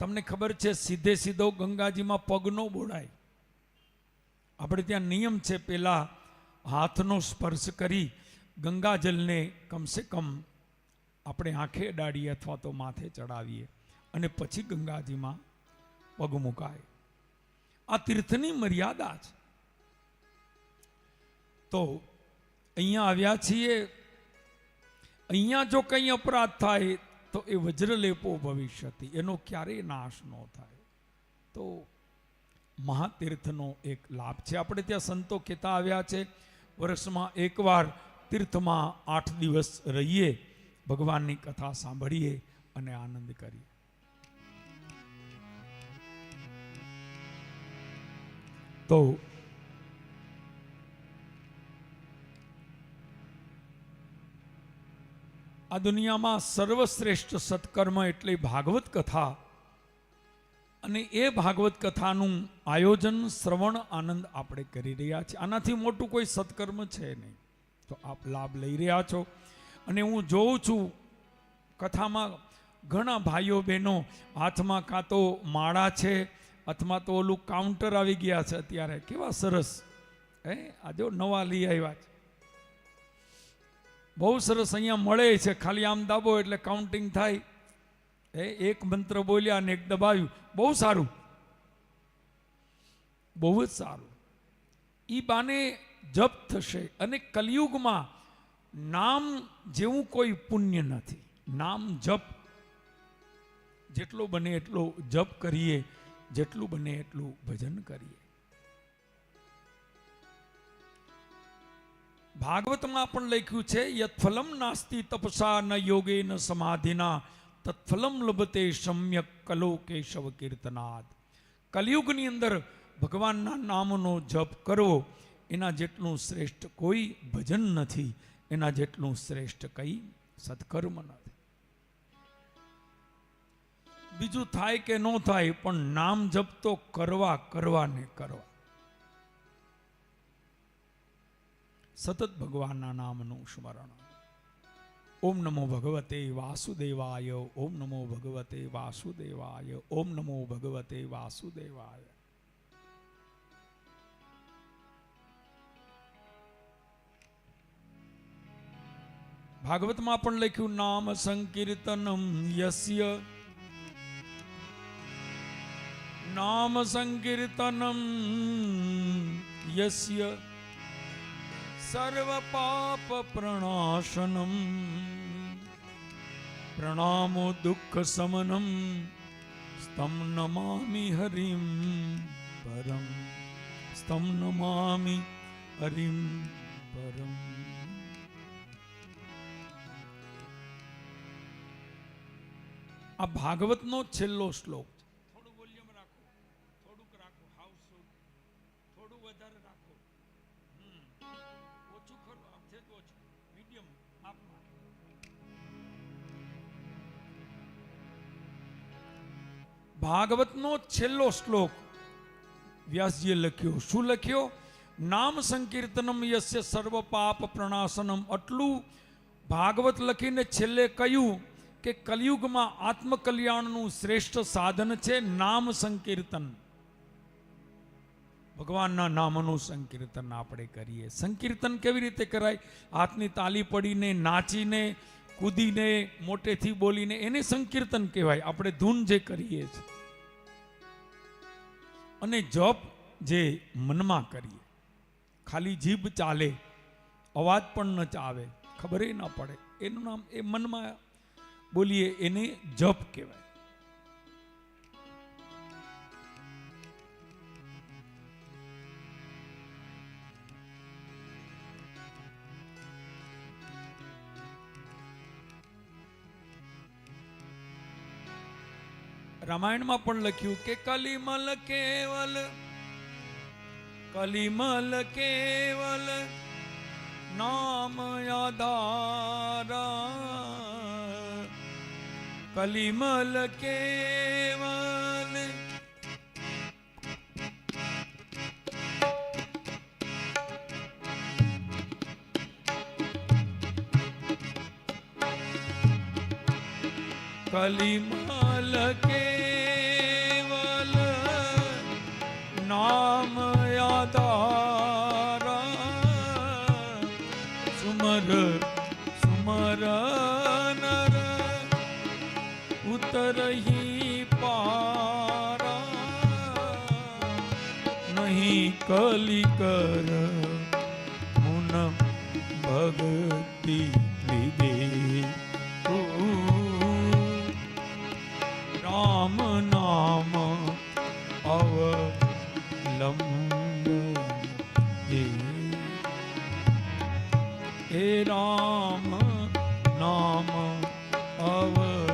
તમને ખબર છે સીધે સીધો ગંગાજીમાં પગ ન બોળાય. આપણે ત્યાં નિયમ છે, પેલા હાથનો સ્પર્શ કરી ગંગાજલને કમસે કમ આપણે આંખે અડાડીએ અથવા તો માથે ચડાવીએ અને પછી ગંગાજીમાં પગ મુકાય. આ તીર્થની મર્યાદા છે. તો અહીંયા આવ્યા છીએ, અહીંયા જો કંઈ અપરાધ થાય તો એ વજ્રલેપો ભવિષ્યતિ, એનો ક્યારેય નાશ ન થાય. તો મહાતીર્થનો એક લાભ છે. આપણે ત્યાં સંતો કહેતા આવ્યા છે, વર્ષમાં એકવાર તીર્થમાં 8 દિવસ રહીએ, ભગવાનની કથા સાંભળીએ અને આનંદ કરીએ. તો આ દુનિયામાં સર્વશ્રેષ્ઠ સત્કર્મ એટલે ભાગવત કથા, અને એ ભાગવત કથાનું આયોજન, શ્રવણ, આનંદ આપણે કરી રહ્યા છીએ. આનાથી મોટું કોઈ સત્કર્મ છે નહીં. તો આપ લાભ લઈ રહ્યા છો. અને હું જોઉં છું કથામાં ઘણા ભાઈઓ બહેનો હાથમાં કાં તો માળા છે અથવા તો ઓલું કાઉન્ટર આવી ગયા છે અત્યારે, કેવા સરસ આ જો નવા લઈ આવ્યા છે, બહુ સરસ. અહીંયા મળે છે, ખાલી આમ દાબો એટલે કાઉન્ટિંગ થાય. એક મંત્ર બોલ્યા અને એક દબાવ્યું, બહુ સારું, બહુ જ સારું. ઈ બાને જપ થશે. અને કલિયુગમાં નામ જેવું કોઈ પુણ્ય નથી. નામ જપ જેટલો બને એટલો જપ કરીએ, જેટલું બને એટલું ભજન કરીએ. ભાગવતમાં પણ લખ્યું છે, યત્ફલમ નાસ્તિ તપસા ન યોગે ન સમાધિના તત્ફલમ લભતે સમ્યક કલો કેશવ કીર્તનાદ. કલિયુગની અંદર ભગવાનના નામનો જપ કરવો, એના જેટલું શ્રેષ્ઠ કોઈ ભજન નથી, એના જેટલું શ્રેષ્ઠ કઈ સત્કર્મ નથી. બીજું થાય કે ન થાય, પણ નામ જપ તો કરવા ને કરવા. સતત ભગવાનના નામનું સ્મરણ. ઓમ નમો ભગવતે વાસુદેવાય, ઓમ નમો ભગવતે વાસુદેવાય, ઓમ નમો ભગવતે વાસુદેવાય. ભાગવતમાં પણ લખ્યું, નામ સંકીર્તનમ યસ્ય, નામ સંકીર્તનમ યસ્ય સર્વ પાપ પ્રણાશનમ પ્રણામો દુઃખ સમનમ સ્તમ નમામિ હરિમ પરમ, સ્તમ નમામિ હરિમ પરમ. આ ભાગવતનો છેલ્લો શ્લોક. થોડું વોલ્યુમ રાખો, થોડુંક રાખો, હાઉસફુલ, થોડું વધારે રાખો, ઓછું ખરું, આપશે તો ઓછું, મીડિયમ આપમાં. ભાગવતનો છેલ્લો શ્લોક વ્યાસજીએ લખ્યો. શું લખ્યો? નામ સંકીર્તનમ યસ્ય સર્વ પાપ પ્રણાશનમ. આટલું ભાગવત લખીને છેલ્લે કહ્યું કે કલિયુગમાં આત્મકલ્યાણનું શ્રેષ્ઠ સાધન છે નામ સંકીર્તન. ભગવાનના નામનું સંકીર્તન આપણે કરીએ. સંકીર્તન કેવી રીતે કરાય? હાથની તાલી પડીને, નાચીને, કૂદીને, મોટેથી બોલીને, એને સંકીર્તન કહેવાય. આપણે ધૂન જે કરીએ છીએ. અને જપ જે મનમાં કરીએ, ખાલી જીભ ચાલે, અવાજ પણ ન ચાવે, ખબર ન પડે, એનું નામ એ મનમાં બોલીએ, એને જપ કહેવાય. રામાયણમાં પણ લખ્યું કે કલિમલ કેવલ, કલિમલ કેવલ નામ આધારા, કલિમલ કેવલ કલિમલ કેવલ रही पारा नहीं कली कर मुन भक्ति लीधे राम नाम अवलंब हे राम नाम अवलंबन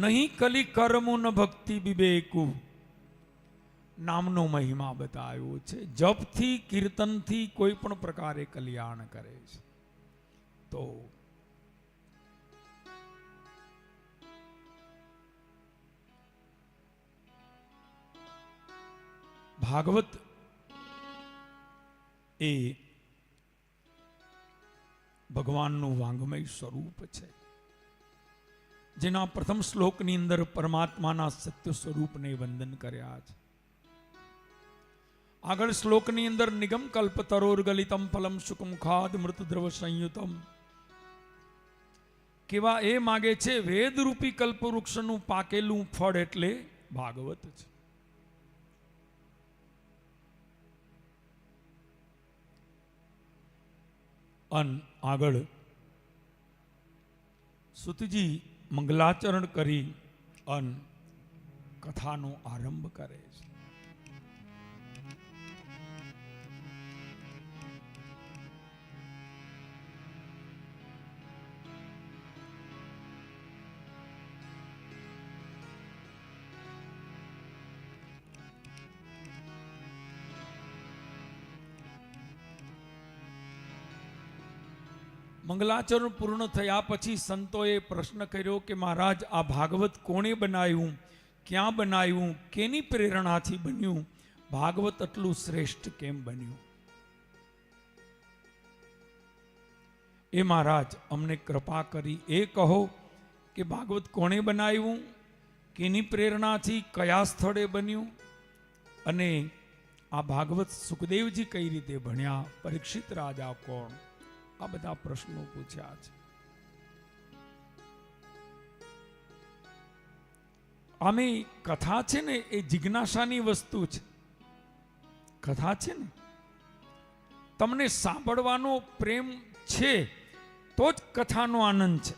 નહીં કલી કર્મો ન ભક્તિ વિવેકુ નામનો મહિમા બતાવ્યો છે. જપથી કીર્તનથી કોઈ પણ પ્રકારે કલ્યાણ કરે છે. તો ભાગવત એ ભગવાનનું વાંગમય સ્વરૂપ છે, જેના પ્રથમ શ્લોકની અંદર પરમાત્માના સત્ય સ્વરૂપને વંદન કર્યા છે. આગળ શ્લોકની અંદર નિગમ કલ્પ તરોર ગલિતમ ફલમ સુકમ ખાદ મૃતદ્રવ સંયુતમ કેવા એ માગે છે. વેદરૂપી કલ્પવૃક્ષનું પાકેલું ફળ એટલે ભાગવત છે. અન આગળ સુતજી મંગલાચરણ કરી અન કથાનો આરંભ કરે છે. મંગલાચરણ પૂર્ણ થયા પછી સંતોએ પ્રશ્ન કર્યો કે મહારાજ, આ ભાગવત કોણે બનાવ્યું, ક્યાં બનાવ્યું, કેની પ્રેરણાથી બન્યું, ભાગવત આટલું શ્રેષ્ઠ કેમ બન્યું? એ મહારાજ અમને કૃપા કરી એ કહો કે ભાગવત કોણે બનાવ્યું, કેની પ્રેરણાથી, કયા સ્થળે બન્યું, અને આ ભાગવત સુખદેવજી કઈ રીતે ભણ્યા, પરીક્ષિત રાજા કોણ? આ બધા પ્રશ્નો પૂછ્યા છે. આમે કથા છે ને એ જિજ્ઞાસાની વસ્તુ છે. કથા છે ને તમને સાંભળવાનો પ્રેમ છે તો જ કથાનો આનંદ છે.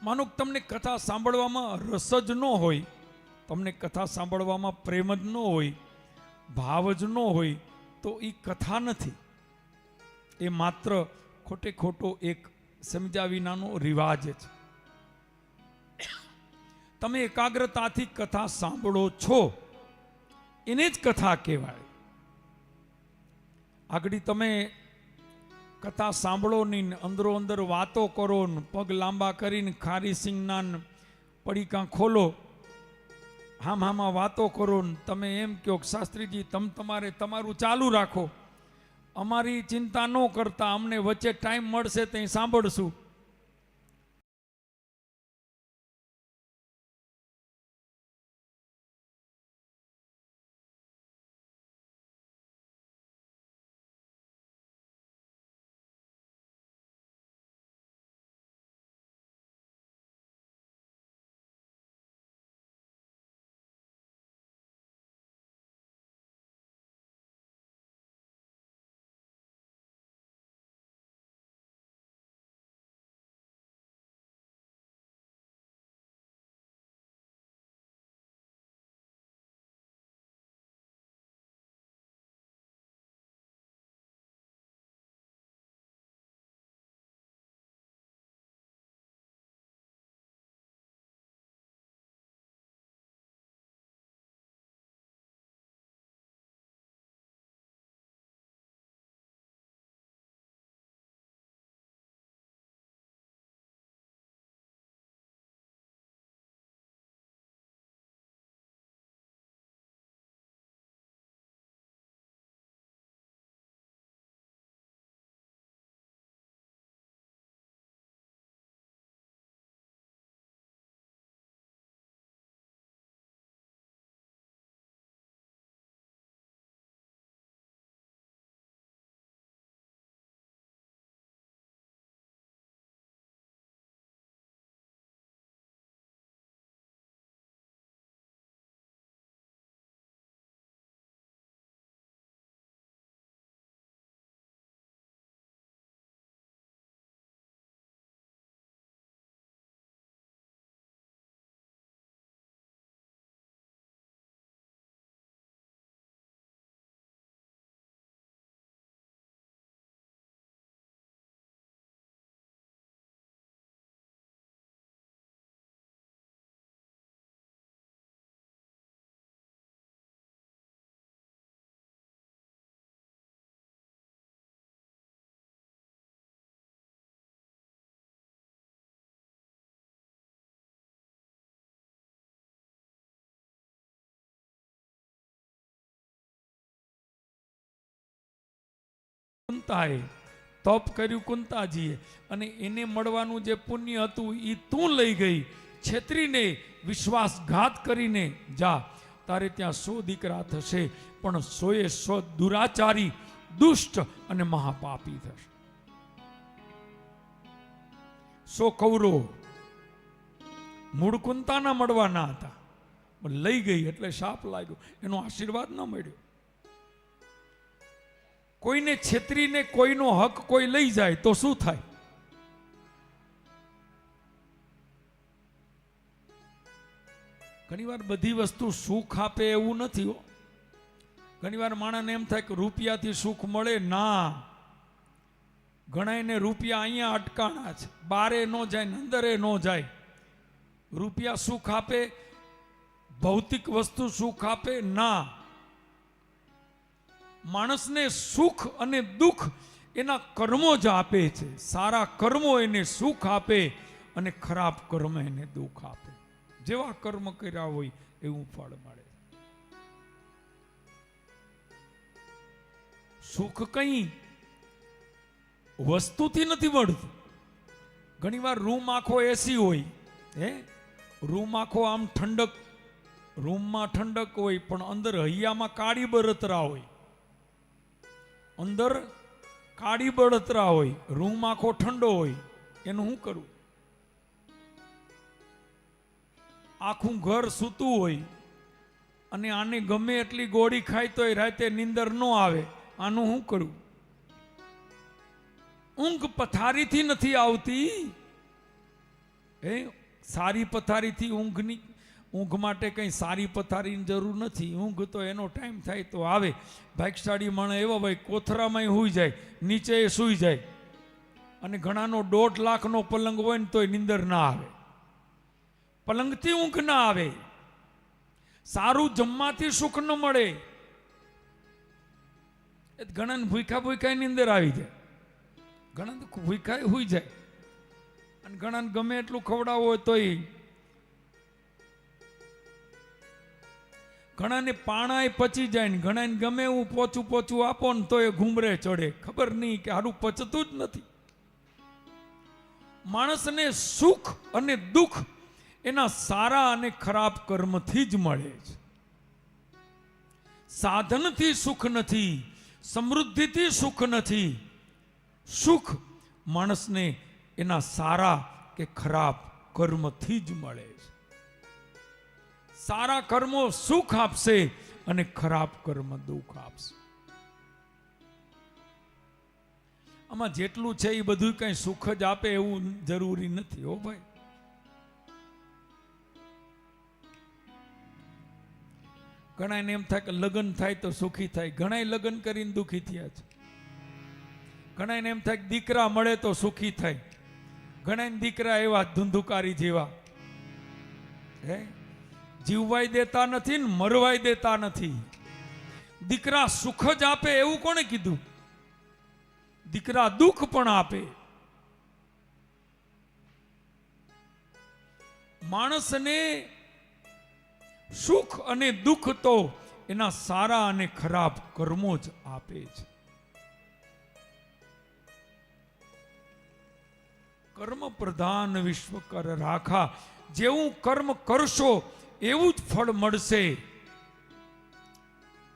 માનો તમને કથા સાંભળવામાં રસ જ ન હોય, તમને કથા સાંભળવામાં પ્રેમ જ ન હોય, ભાવ જ ન હોય, તો એ કથા નથી. એ માત્ર ખોટે ખોટો એક સમજ્યા વિનાનો રિવાજ છે. તમે એકાગ્રતાથી કથા સાંભળો છો એને જ કથા કહેવાય. આગળ તમે કથા સાંભળો ને અંદરો અંદર વાતો કરો ને પગ લાંબા કરીને ખારી સિંગના પડીકા ખોલો, હામાં વાતો કરો ને તમે એમ કહો શાસ્ત્રીજી તમારે તમારું ચાલુ રાખો, અમારી ચિંતા ન કરતા, અમને વચ્ચે ટાઈમ મળશે તે સાંભળશું. કુંતાએ, તપ કર્યું કુંતાજીએ, અને એને મળવાનું જે પુણ્ય હતું એ તું લઈ ગઈ, છેતરીને વિશ્વાસઘાત કરીને જા, તારે ત્યાં 100 દીકરા થશે, પણ 100 દુરાચારી, દુષ્ટ અને મહાપાપી થશે. 100 કૌરવો મૂળ કુંતાના મળવાના હતા, પણ લઈ ગઈ એટલે શાપ લાગ્યો, એનો આશીર્વાદ ન મળ્યો. કોઈને છેતરીને કોઈનો હક કોઈ લઈ જાય તો શું થાય? ઘણીવાર બધી વસ્તુ સુખ આપે એવું નથી હો. ઘણીવાર માણસને એમ થાય કે રૂપિયાથી સુખ મળે. ના, ઘણાને રૂપિયા અહીંયા અટકાણા છે, બારે ન જાય ને અંદરે ન જાય. રૂપિયા સુખ આપે? ભૌતિક વસ્તુ સુખ આપે? ના. માણસને સુખ અને દુઃખ એના કર્મો જ આપે છે. સારા કર્મો એને સુખ આપે અને ખરાબ કર્મ એને દુઃખ આપે. જેવા કર્મ કર્યા હોય એવું ફળ મળે. સુખ કઈ વસ્તુથી નથી મળતું. ઘણીવાર રૂમ આખો એસી હોય, રૂમ આખો આમ ઠંડક, રૂમમાં ઠંડક હોય, પણ અંદર હૈયામાં કાળી બળતરા હોય. અંદર કાળી બળતરા હોય, રૂમ આખો ઠંડો હોય, એનું શું કરવું? આખું ઘર સૂતું હોય અને આને ગમે એટલી ગોળી ખાય તોય રાતે નીંદર ન આવે, આનું શું કરવું? ઊંઘ પથારીથી નથી આવતી. સારી પથારીથી ઊંઘ માટે કંઈ સારી પથારીની જરૂર નથી. ઊંઘ તો એનો ટાઈમ થાય તો આવે. ભાગશાળી માણસ એવા હોય કોથરામાં સૂઈ જાય, નીચે સૂઈ જાય, અને ઘણાનો 1.5 લાખનો પલંગ હોય ને તોય નીંદર ના આવે. પલંગથી ઊંઘ ના આવે. સારું જમવાથી સુખ ન મળે. ઘણાને ભૂખ્યા નીંદર આવી જાય, ઘણા ભૂખ્યા સૂઈ જાય, અને ઘણાને ગમે એટલું ખવડાવો હોય તોય, ઘણાને પાણાય પચી જાય ને ઘણાને ગમે એવું પોચું આપો ને તો એ ઘૂમરે ચડે. ખબર નહીં કે હારું પચતું જ નથી. માણસને સુખ અને દુઃખ એના સારા અને ખરાબ કર્મથી જ મળે છે. સાધનથી સુખ નથી, સમૃદ્ધિથી સુખ નથી. સુખ માણસને એના સારા કે ખરાબ કર્મથી જ મળે છે. સારા કર્મો સુખ આપશે અને ખરાબ કર્મ દુઃખ આપશે. આમાં જેટલું છે એ બધું કઈ સુખ જ આપે એવું જરૂરી નથી હો ભાઈ. ઘણાને એમ થાય કે લગ્ન થાય તો સુખી થાય, ઘણા લગ્ન કરીને દુઃખી થયા છે. ઘણાને એમ થાય કે દીકરા મળે તો સુખી થાય, ઘણા દીકરા એવા ધુંધુકારી જેવા, જીવવાય દેતા નથી ને મરવાય દેતા નથી. દીકરા સુખ જ આપે એવું કોણે કીધું? દીકરા દુઃખ પણ આપે. માણસને સુખ અને દુઃખ તો એના સારા અને ખરાબ કર્મો જ આપે છે. કર્મ પ્રધાન વિશ્વ કર રાખા. જેવું કર્મ કરશો એવું જ ફળ મળશે.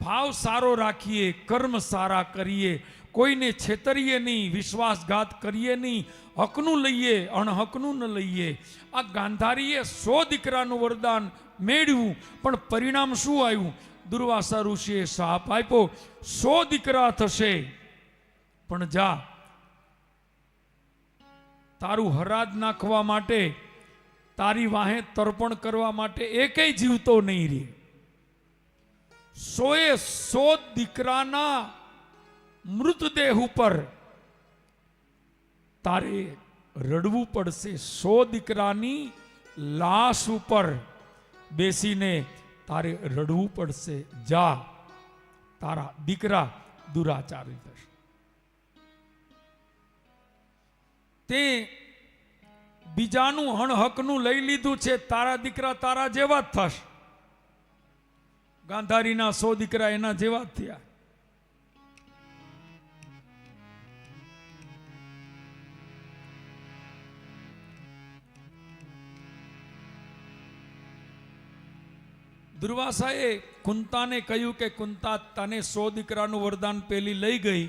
ભાવ સારો રાખીએ, કર્મ સારા કરીએ, કોઈને છેતરીએ નહીં, વિશ્વાસઘાત કરીએ નહીં, હકનું લઈએ અણહકનું ન લઈએ. આ ગાંધારીએ 100 દીકરાનું વરદાન મેળવ્યું, પણ પરિણામ શું આવ્યું? દુર્વાસા ઋષિએ શાપ આપ્યો, 100 દીકરા થશે, પણ જા તારું હરાજ નાખવા માટે, તારી વાહે તર્પણ કરવા માટે એકેય જીવતો નહીં રહે. 100 દીકરાના મૃતદેહ ઉપર તારે રડવું પડશે. 100 દીકરાની લાશ ઉપર બેસીને તારે રડવું પડશે. જા, તારા દીકરા દુરાચારી થશે. તે બીજાનું હણહકનું લઈ લીધું છે, તારા દીકરા તારા જેવા જ થશે. ગાંધારીના 100 દીકરા એના જેવા જ થયા. દુર્વાસાએ કુંતાને કહ્યું કે કુંતા તને 100 દીકરાનું વરદાન પેલી લઈ ગઈ,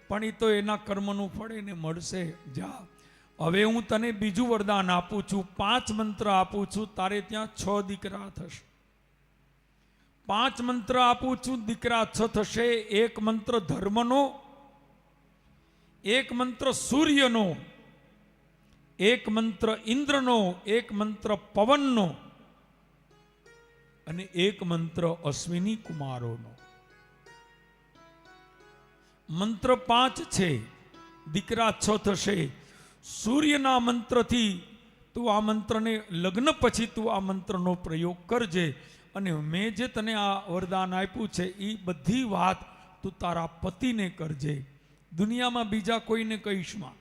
પણ એ તો એના કર્મનું ફળ એને મળશે. જા, હવે હું તને બીજું વરદાન આપું છું, 5 મંત્ર આપું છું, તારે ત્યાં 6 દીકરા થશે. 5 મંત્ર આપું છું, દીકરા 6 થશે. 1 મંત્ર ધર્મનો, 1 મંત્ર સૂર્યનો, 1 મંત્ર ઇન્દ્રનો, 1 મંત્ર પવનનો અને 1 મંત્ર અશ્વિની કુમારોનો. મંત્ર 5 છે, દીકરા 6 થશે. સૂર્યના મંત્રથી તું આ મંત્રને લગ્ન પછી તું આ મંત્રનો પ્રયોગ કરજે, અને મેં જે તને આ વરદાન આપ્યું છે એ બધી વાત તું તારા પતિને કરજે, દુનિયામાં બીજા કોઈને કહીશ માં.